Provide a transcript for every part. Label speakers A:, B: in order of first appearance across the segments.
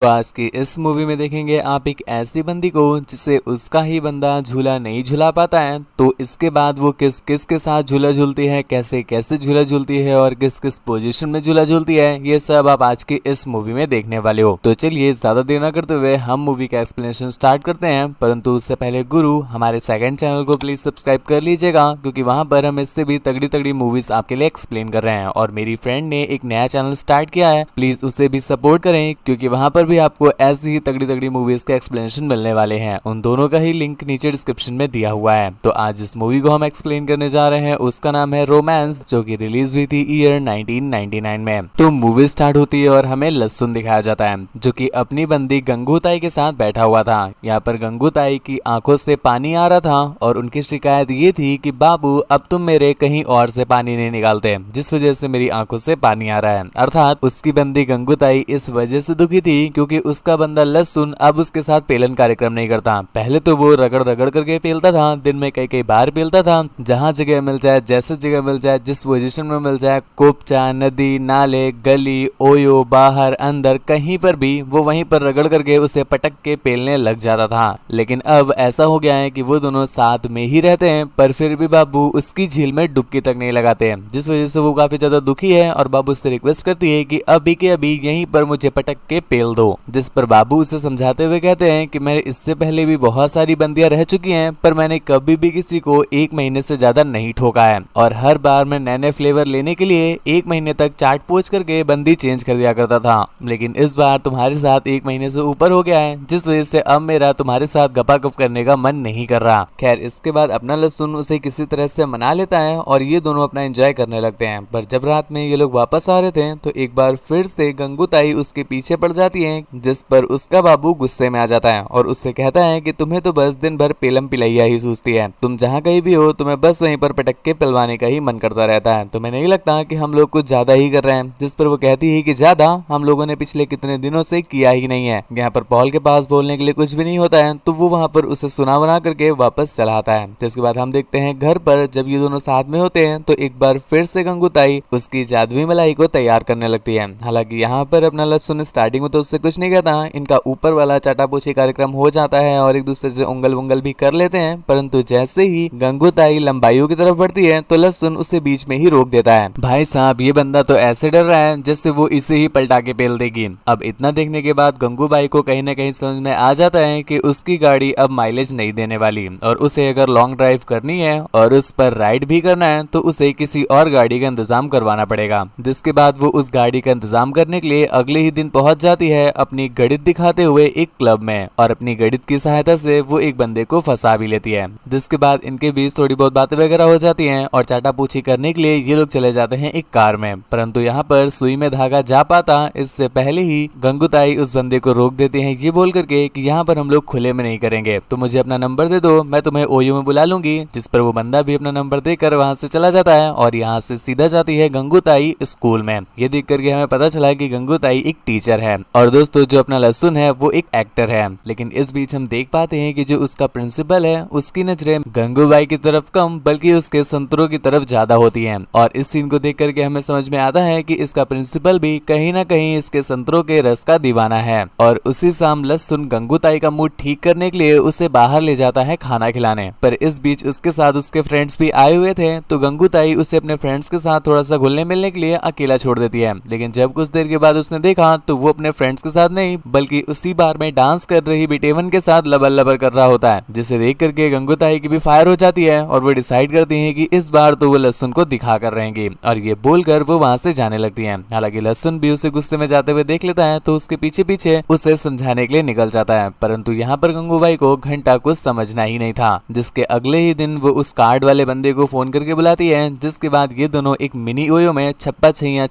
A: तो आज की इस मूवी में देखेंगे आप एक ऐसी बंदी को जिसे उसका ही बंदा झूला नहीं झुला पाता है। तो इसके बाद वो किस किस के साथ झूला झूलती है, कैसे कैसे झूला झूलती है और किस किस पोजीशन में झूला झूलती है, ये सब आप आज की इस मूवी में देखने वाले हो। तो चलिए ज्यादा देर न करते हुए हम मूवी का एक्सप्लेनेशन स्टार्ट करते हैं। परंतु उससे पहले गुरु हमारे सेकंड चैनल को प्लीज सब्सक्राइब कर लीजिएगा, क्योंकि वहां पर हम इससे भी तगड़ी तगड़ी मूवीज आपके लिए एक्सप्लेन कर रहे हैं। और मेरी फ्रेंड ने एक नया चैनल स्टार्ट किया है, प्लीज उसे भी सपोर्ट करें, क्योंकि वहां पर भी आपको ऐसी ही तगड़ी तगड़ी मूवीज के एक्सप्लेनेशन मिलने वाले हैं। उन दोनों का ही लिंक नीचे डिस्क्रिप्शन में दिया हुआ है। तो आज जिस मूवी को हम एक्सप्लेन करने जा रहे हैं उसका नाम है रोमांस, जो कि रिलीज हुई थी ईयर 1999 में। तो मूवी स्टार्ट होती है और हमें लहसुन दिखाया जाता है, जो कि अपनी बंदी गंगूताई के साथ बैठा हुआ था। यहाँ पर गंगूताई की आंखों से पानी आ रहा था और उनकी शिकायत ये थी कि बाबू अब तुम मेरे कहीं और से पानी नहीं निकालते, जिस वजह से मेरी आंखों से पानी आ रहा है। अर्थात उसकी बंदी गंगूताई इस वजह से दुखी थी क्योंकि उसका बंदा लहसुन अब उसके साथ पेलन कार्यक्रम नहीं करता। पहले तो वो रगड़ रगड़ करके पेलता था, दिन में कई कई बार पेलता था, जहां जगह मिल जाए, जैसे जगह मिल जाए, जिस पोजीशन में मिल जाए, कोपचा, नदी, नाले, गली, ओयो, बाहर, अंदर, कहीं पर भी वो वहीं पर रगड़ करके उसे पटक के पेलने लग जाता था। लेकिन अब ऐसा हो गया है कि वो दोनों साथ में ही रहते हैं, पर फिर भी बाबू उसकी झील में डुबकी तक नहीं लगाते, जिस वजह से वो काफी ज्यादा दुखी है। और बाबू से रिक्वेस्ट करती है कि अभी के अभी यहीं पर मुझे पटक के पेल दो, जिस पर बाबू उसे समझाते हुए कहते हैं कि मेरे इससे पहले भी बहुत सारी बंदियां रह चुकी हैं, पर मैंने कभी भी किसी को 1 महीने से ज्यादा नहीं ठोका है, और हर बार मैं नए नए फ्लेवर लेने के लिए 1 महीने तक चाट पोच करके बंदी चेंज कर दिया करता था। लेकिन इस बार तुम्हारे साथ 1 महीने से ऊपर हो गया है, जिस वजह से अब मेरा तुम्हारे साथ गपागप करने का मन नहीं कर रहा। खैर, इसके बाद अपना लहसुन उसे किसी तरह से मना लेता है और ये दोनों अपना एंजॉय करने लगते हैं। पर जब रात में ये लोग वापस आ रहे थे तो एक बार फिर से गंगूताई उसके पीछे पड़ जाती है, जिस पर उसका बाबू गुस्से में आ जाता है और उससे कहता है कि तुम्हें तो बस दिन भर पेलम पिलैया ही सूझती है, तुम जहाँ कहीं भी हो तुम्हें बस वहीं पर पटक के पिलवाने का ही मन करता रहता है, तुम्हें नहीं लगता कि हम लोग कुछ ज्यादा ही कर रहे हैं। जिस पर वो कहती है कि ज्यादा हम लोगों ने पिछले कितने दिनों से किया ही नहीं है, यहाँ पर पॉल के पास बोलने के लिए कुछ भी नहीं होता है। तो वो वहाँ पर उसे सुना वना करके वापस चला आता है। जिसके बाद हम देखते हैं घर पर जब ये दोनों साथ में होते हैं तो एक बार फिर से गंगूताई उसकी जादुई मलाई को तैयार करने लगती है। हालांकि यहाँ पर अपना लहसुन स्टार्टिंग में तो उससे कुछ नहीं कहता, इनका ऊपर वाला चाटापूछी कार्यक्रम हो जाता है और एक दूसरे से उंगल उंगल भी कर लेते हैं। परंतु जैसे ही गंगूताई लंबाइयों की तरफ बढ़ती है तो लहसुन उसे बीच में ही रोक देता है। भाई साहब, ये बंदा तो ऐसे डर रहा है जैसे वो इसे ही पलटा के पेल देगी। अब इतना देखने के बाद गंगूबाई को कहीं ना कहीं समझ में आ जाता है कि उसकी गाड़ी अब माइलेज नहीं देने वाली, और उसे अगर लॉन्ग ड्राइव करनी है और उस पर राइड भी करना है तो उसे किसी और गाड़ी का इंतजाम करवाना पड़ेगा। जिसके बाद वो उस गाड़ी का इंतजाम करने के लिए अगले ही दिन पहुंच जाती है अपनी गणित दिखाते हुए एक क्लब में, और अपनी गणित की सहायता से वो एक बंदे को फंसा भी लेती है। जिसके बाद इनके बीच थोड़ी बहुत बातें वगैरह हो जाती हैं और चाटापूछी करने के लिए ये लोग चले जाते हैं एक कार में। परंतु यहाँ पर सुई में धागा जा पाता इससे पहले ही गंगूताई उस बंदे को रोक देते हैं, ये बोल करके कि यहाँ पर हम लोग खुले में नहीं करेंगे, तो मुझे अपना नंबर दे दो, मैं तुम्हें ओयो में बुला लूंगी। जिस पर वो बंदा भी अपना नंबर देकर वहां से चला जाता है और यहाँ से सीधा जाती है गंगूताई स्कूल में। ये देख करके हमें पता चला कि गंगूताई एक टीचर है और दोस्तों जो अपना लहसुन है वो एक एक्टर है। लेकिन इस बीच हम देख पाते हैं कि जो उसका प्रिंसिपल है उसकी नजरें गंगूबाई की तरफ कम बल्कि उसके संतरों की तरफ ज्यादा होती हैं। और इस सीन को देख करके हमें समझ में आता है कि इसका प्रिंसिपल भी कहीं ना कहीं इसके संतरों के रस का दीवाना है। और उसी शाम लहसुन गंगूताई का मूड ठीक करने के लिए उसे बाहर ले जाता है खाना खिलाने। पर इस बीच उसके साथ उसके फ्रेंड्स भी आए हुए थे, तो गंगूताई उसे अपने फ्रेंड्स के साथ थोड़ा सा घुलने मिलने के लिए अकेला छोड़ देती है। लेकिन जब कुछ देर के बाद उसने देखा तो वो अपने फ्रेंड्स के साथ नहीं बल्कि उसी बार में डांस कर रही बेटेवन के साथ लबर लबर कर रहा होता है, जिसे देख करके गंगूताई की भी फायर हो जाती है और वो डिसाइड करती है कि इस बार तो वो लहसुन को दिखा कर रहेंगी, और ये बोलकर वो वहां से जाने लगती है। हालांकि लहसुन भी उसे गुस्से में जाते हुए देख लेता है तो उसके पीछे पीछे उसे समझाने के लिए निकल जाता है। परंतु यहाँ पर गंगूबाई को घंटा कुछ समझना ही नहीं था। जिसके अगले ही दिन वो उस कार्ड वाले बंदे को फोन करके बुलाती है। जिसके बाद ये दोनों एक मिनी ओयो में छप्पा छैया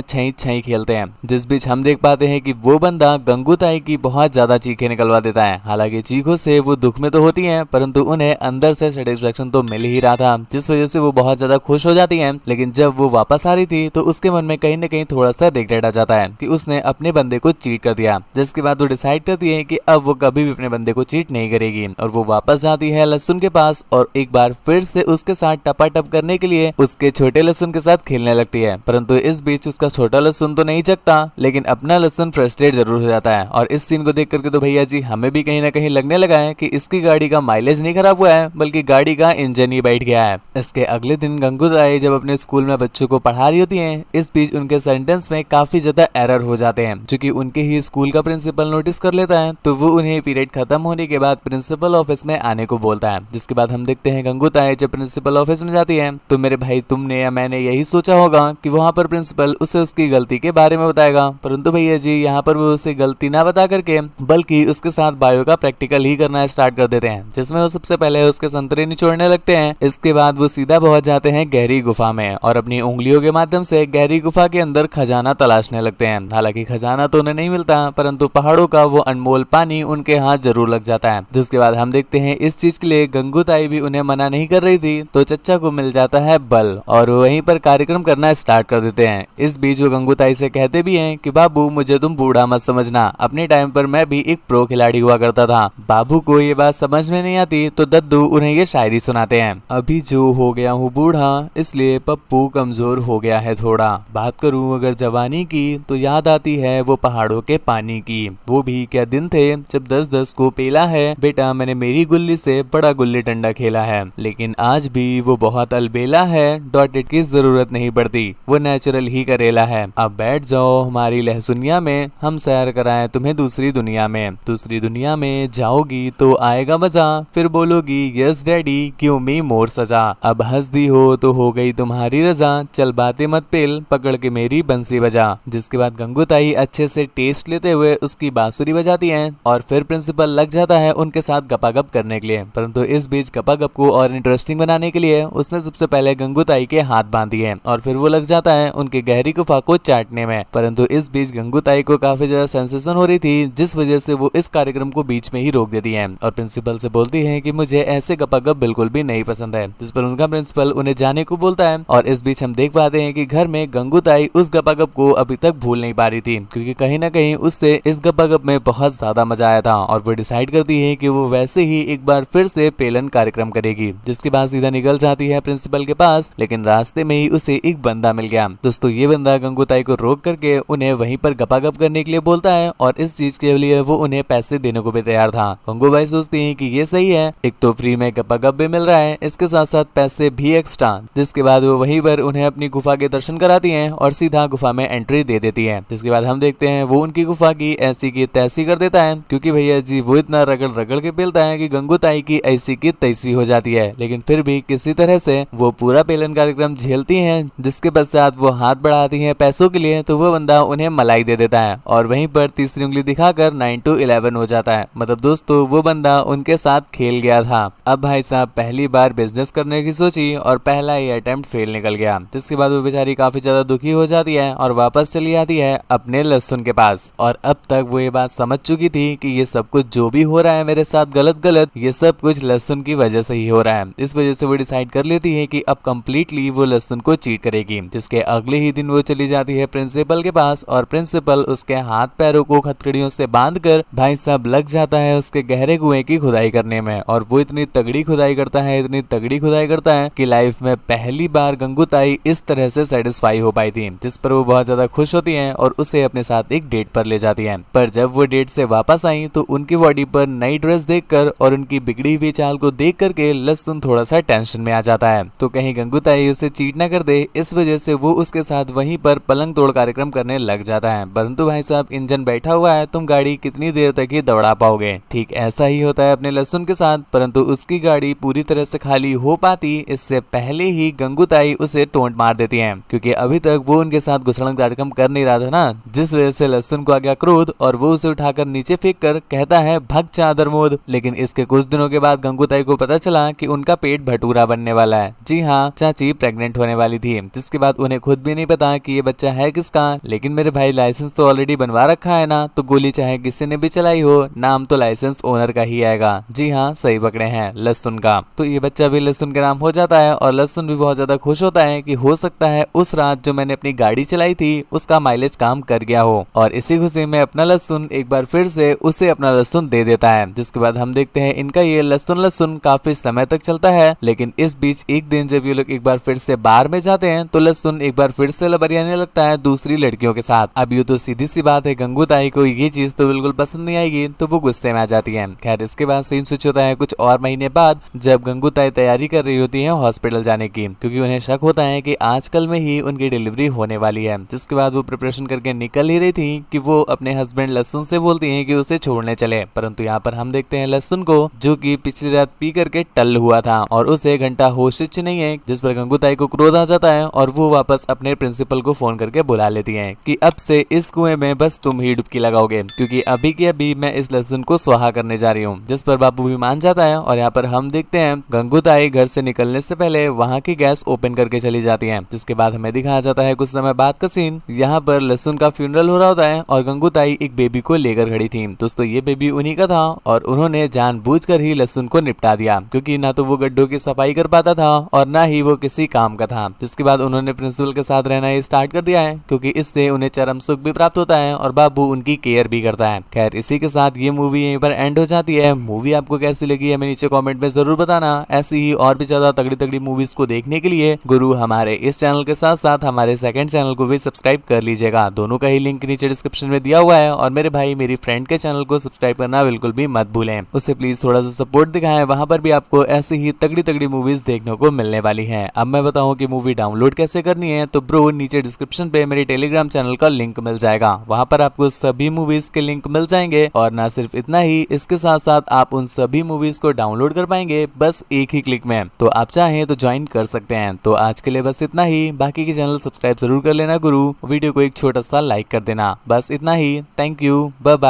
A: छई छई खेलते हैं। जिस बीच हम देख पाते हैं कि वो बंदा गंगूताई की बहुत ज्यादा चीखें निकलवा देता है। हालांकि चीखों से वो दुख में तो होती हैं, परंतु उन्हें अंदर से सेटिस्फेक्शन तो मिल ही रहा था, जिस वजह से वो बहुत ज्यादा खुश हो जाती हैं। लेकिन जब वो वापस आ रही थी तो उसके मन में कहीं ना कहीं थोड़ा सा रिग्रेट आ जाता है कि उसने अपने बंदे को चीट कर दिया। जिसके बाद वो डिसाइड करती है कि अब वो कभी भी अपने बंदे को चीट नहीं करेगी, और वो वापस जाती है लहसुन के पास और एक बार फिर से उसके साथ टपाटप करने के लिए उसके छोटे लहसुन के साथ खेलने लगती है। परंतु इस बीच उसका छोटा लहसुन तो नहीं जगता, लेकिन अपना लहसुन फ्रस्ट्रेट फ्रस्ट्रेट जरूर हो जाता है। और इस सीन को देख करके तो भैया जी हमें भी कहीं ना कहीं लगने लगा है कि इसकी गाड़ी का माइलेज नहीं खराब हुआ है बल्कि गाड़ी का इंजन ही बैठ गया है। इसके अगले दिन गंगूताई जब अपने स्कूल में बच्चों को पढ़ा रही होती है, इस बीच उनके सेंटेंस में काफी ज्यादा एरर हो जाते हैं जो कि उनके ही स्कूल का प्रिंसिपल नोटिस कर लेता है। तो वो उन्हें पीरियड खत्म होने के बाद प्रिंसिपल ऑफिस में आने को बोलता है। जिसके बाद हम देखते हैं गंगूताई जब प्रिंसिपल ऑफिस में जाती है तो मेरे भाई तुमने या मैंने यही सोचा होगा कि वहाँ पर प्रिंसिपल उसे उसकी गलती के बारे में बताएगा, परंतु भैया जी यहाँ पर वो उसे गलती ना बता करके बल्कि उसके साथ बायो का प्रैक्टिकल ही करना स्टार्ट कर देते हैं, जिसमें वो सबसे पहले उसके संतरे निचोड़ने लगते हैं। इसके बाद वो सीधा पहुंच जाते हैं गहरी गुफा में और अपनी उंगलियों के माध्यम से गहरी गुफा के अंदर खजाना तलाशने लगते हैं। हालांकि खजाना तो उन्हें नहीं मिलता, परंतु पहाड़ों का वो अनमोल पानी उनके हाथ जरूर लग जाता है। जिसके बाद हम देखते हैं इस चीज के लिए गंगूताई भी उन्हें मना नहीं कर रही थी, तो चच्चा को मिल जाता है बल और वहीं पर कार्यक्रम करना स्टार्ट कर देते हैं। इस बीच वो गंगूताई से कहते भी हैं कि बाबू मुझे तुम बूढ़ा मत समझना, अपने टाइम पर मैं भी एक प्रो खिलाड़ी हुआ करता था। बाबू को ये बात समझ में नहीं आती तो दद्दू उन्हें ये शायरी सुनाते हैं। अभी जो हो गया हूँ बूढ़ा इसलिए पप्पू कमजोर हो गया है थोड़ा, बात करूँ अगर जवानी की तो याद आती है वो पहाड़ों के पानी की। वो भी क्या दिन थे जब 10-10 को पेला है, बेटा मैंने मेरी गुल्ली से बड़ा गुल्ली डंडा खेला है, लेकिन आज भी वो बहुत अलबेला है, डॉटेड की जरूरत नहीं पड़ती, वो नेचुरल ही करेला है। अब बैठ जाओ हमारी लहसुनिया में, हम सैर कराएं तुम्हें दूसरी दुनिया में, दूसरी दुनिया में जाओगी तो आएगा मजा, फिर बोलोगी यस डैडी क्यों मी मोर सजा, अब हंस दी हो तो हो गई तुम्हारी रजा, चल बातें मत पेल पकड़ के मेरी बंसी बजा। जिसके बाद गंगूताई अच्छे से टेस्ट लेते हुए उसकी बांसुरी बजाती है और फिर प्रिंसिपल लग जाता है उनके साथ गपागप करने के लिए। परंतु इस बीच गपागप को और इंटरेस्टिंग बनाने के लिए उसने सबसे पहले गंगूताई के हाथ बांध दिए और फिर वो लग जाता है उनके गहरी गुफा को चाटने में। परंतु इस बीच गंगूताई को काफी ज्यादा सेंसेशन हो रही थी, जिस वजह से वो इस कार्यक्रम को बीच में ही रोक देती है और प्रिंसिपल से बोलती है कि मुझे ऐसे गपागप बिल्कुल भी नहीं पसंद है। जिस पर उनका प्रिंसिपल उन्हें जाने को बोलता है और इस बीच हम देख पाते हैं कि घर में गंगूताई उस गपागप को अभी तक भूल नहीं पा रही थी, क्योंकि कहीं ना कहीं उससे इस गपागप में बहुत ज्यादा मजा आया था और वो डिसाइड करती है कि वो वैसे ही एक बार फिर से पेलन कार्यक्रम करेगी। जिसके बाद सीधा निकल जाती है प्रिंसिपल के पास, लेकिन रास्ते में ही उसे एक बंदा मिल गया। दोस्तों ये बंदा गंगूताई को रोक करके उन्हें वहीं पर गपागप करने के लिए बोलता है और इस चीज के लिए वो उन्हें पैसे देने को भी तैयार था। गंगूबाई सोचती है कि ये सही है, एक तो फ्री में गपागप भी मिल रहा है, इसके साथ साथ पैसे भी एक्स्ट्रा। जिसके बाद वो वहीं पर उन्हें अपनी गुफा के दर्शन कराती हैं और सीधा गुफा में एंट्री दे देती है। जिसके बाद हम देखते हैं वो उनकी गुफा की ऐसी की तैसी कर देता है, क्योंकि भैया जी वो इतना रगड़ रगड़ के पेलता है कि गंगूताई की ऐसी की तैसी हो जाती है, लेकिन फिर भी किसी तरह से वो पूरा पेलन कार्यक्रम झेलती हैं। जिसके पश्चात वो हाथ बढ़ाती हैं पैसों के लिए, तो वो बंदा उन्हें मलाई दे देता है और वहीं पर तीसरी उंगली दिखाकर 9-11 हो जाता है। मतलब दोस्तों वो बंदा उनके साथ खेल गया था। अब भाई साहब पहली बार बिजनेस करने की सोची और पहला ही अटेम्प्ट फेल निकल गया। जिसके बाद वो बेचारी काफी ज्यादा दुखी हो जाती है और वापस चली आती है अपने लहसुन के पास। और अब तक वो ये बात समझ चुकी थी कि ये सब कुछ जो भी हो रहा है मेरे साथ गलत ये सब कुछ लहसुन की वजह से ही हो रहा है। इस वजह से वो डिसाइड कर लेती है कि अब कम्प्लीटली वो लहसुन को चीट करेगी। जिसके अगले ही दिन वो चली जाती है प्रिंसिपल के पास और प्रिंसिपल उसके हाथ पैरों को हथकड़ियों से बांधकर भाई साहब लग जाता है उसके गहरे कुएं की खुदाई करने में। और वो इतनी तगड़ी खुदाई करता है, इतनी तगड़ी खुदाई करता है कि लाइफ में पहली बार गंगूताई इस तरह से सेटिस्फाई हो पाई थी, जिस पर वो बहुत ज्यादा खुश होती है और उसे अपने साथ एक डेट पर ले जाती है। पर जब वो डेट से वापस आई तो उनकी बॉडी पर नई ड्रेस देखकर और उनकी बिगड़ी हुई चाल को देख करके लहसुन थोड़ा सा टेंशन में आ जाता है, तो कहीं गंगूताई उसे चीट ना कर दे, इस वजह से वो उसके साथ वहीं पर पलंग तोड़ कार्यक्रम करने लग जाता है। परंतु भाई साहब इंजन बैठा हुआ है, तुम गाड़ी कितनी देर तक ही दौड़ा पाओगे। ठीक ऐसा ही होता है अपने लहसुन के साथ, परंतु उसकी गाड़ी पूरी तरह से खाली हो पाती इससे पहले ही गंगूताई उसे टोंट मार देती है, क्योंकि अभी तक वो उनके साथ घुसड़न कार्यक्रम कर नहीं रहा था ना। जिस वजह से लहसुन को आ गया क्रोध और वो उसे उठाकर नीचे फेंक कर कहता है भग चादर मोद। लेकिन इसके कुछ दिनों के बाद गंगूताई को पता चला कि उनका पेट भटूरा बनने वाला है। जी हाँ, चाची प्रेग्नेंट होने वाली थी, जिसके बाद उन्हें खुद भी नहीं पता कि ये बच्चा है किसका। लेकिन मेरे भाई लाइसेंस तो ऑलरेडी बनवा रखा है ना, तो गोली चाहे किसी ने भी चलाई हो, नाम तो लाइसेंस ओनर का ही आएगा। जी हाँ सही पकड़े हैं, लहसुन का। तो ये बच्चा भी लहसुन के नाम हो जाता है और लहसुन भी बहुत ज्यादा खुश होता है कि हो सकता है उस रात जो मैंने अपनी गाड़ी चलाई थी उसका माइलेज काम कर गया हो। और इसी खुशी में अपना लहसुन एक बार फिर से उसे अपना लहसुन दे देता है। जिसके बाद हम देखते हैं इनका ये लहसुन काफी समय तक चलता है। लेकिन इस बीच एक दिन जब ये लोग एक बार फिर से बार में जाते हैं तो लहसुन एक बार फिर से लबरियाने लगता है दूसरी लड़कियों के साथ। अब ये तो सीधी सी बात है गंगूताई को ये चीज तो बिल्कुल पसंद नहीं आएगी, तो वो गुस्से में आ जाती है। खैर इसके बाद सीन स्विच होता है कुछ और महीने बाद, जब गंगूताई तैयारी कर रही होती है हॉस्पिटल जाने की, क्योंकि उन्हें शक होता है कि आजकल में ही उनकी डिलीवरी होने वाली है। जिसके बाद वो प्रिपरेशन करके निकल ही रही थी कि वो अपने हस्बैंड लहसुन से बोलती है कि उसे छोड़ने चले, परंतु यहाँ पर हम देखते हैं लहसुन को, जो कि पिछली रात पी करके टल हुआ था और उसे घंटा होश नहीं है। जिस पर गंगूताई को क्रोध आ जाता है और वो वापस अपने प्रिंसिपल को फोन करके बुला लेती है कि अब से इस कुएं में बस तुम ही डुबकी लगाओगे, क्योंकि अभी के अभी मैं इस लहसुन को स्वाहा करने जा रही हूँ। जिस पर बाबू भी मान जाता है और यहाँ पर हम देखते हैं गंगूताई घर से निकलने से पहले वहाँ की गैस ओपन करके चली जाती है। जिसके बाद हमें दिखाया जाता है कुछ समय बाद का सीन, यहाँ पर लहसुन का फ्यूनरल हो रहा होता है और गंगूताई एक बेबी को लेकर खड़ी थी। दोस्तों ये बेबी उन्हीं का था और उन्होंने जानबूझकर ही लहसुन को निपटा दिया, क्योंकि ना तो वो गड्ढों की सफाई कर पाता था और ना ही वो किसी काम का था। जिसके बाद उन्होंने प्रिंसिपल के साथ रहना स्टार्ट कर दिया है, क्योंकि इससे उन्हें चरम सुख भी प्राप्त होता है और बाबू उनकी केयर भी करता है। खैर इसी के साथ ये मूवी यहीं पर एंड हो जाती है। मूवी आपको कैसी लगी हमें नीचे कमेंट में जरूर बताना। ऐसी ही और भी ज्यादा तगड़ी तगड़ी मूवीज को देखने के लिए गुरु हमारे इस चैनल के साथ साथ हमारे सेकंड चैनल को भी सब्सक्राइब कर लीजिएगा। दोनों का ही लिंक नीचे डिस्क्रिप्शन में दिया हुआ है। और मेरे भाई मेरी फ्रेंड के चैनल को सब्सक्राइब करना बिल्कुल भी मत भूलें, उसे प्लीज थोड़ा सा सपोर्ट दिखाएं। वहां पर भी आपको ऐसी ही तगड़ी तगड़ी मूवीज देखने को मिलने वाली है। अब मैं बताऊं कि मूवी डाउनलोड कैसे करनी है, तो ब्रो नीचे डिस्क्रिप्शन पे मेरे टेलीग्राम चैनल का लिंक मिल जाएगा। वहां पर आपको सभी मूवीज के लिंक मिल जाएंगे और ना सिर्फ इतना ही, इसके साथ साथ आप उन सभी मूवीज को डाउनलोड कर पाएंगे बस एक ही क्लिक में। तो आप चाहें तो ज्वाइन कर सकते हैं। तो आज के लिए बस इतना ही। बाकी के चैनल सब्सक्राइब जरूर कर लेना गुरु, वीडियो को एक छोटा सा लाइक कर देना। बस इतना ही। Thank you, bye bye.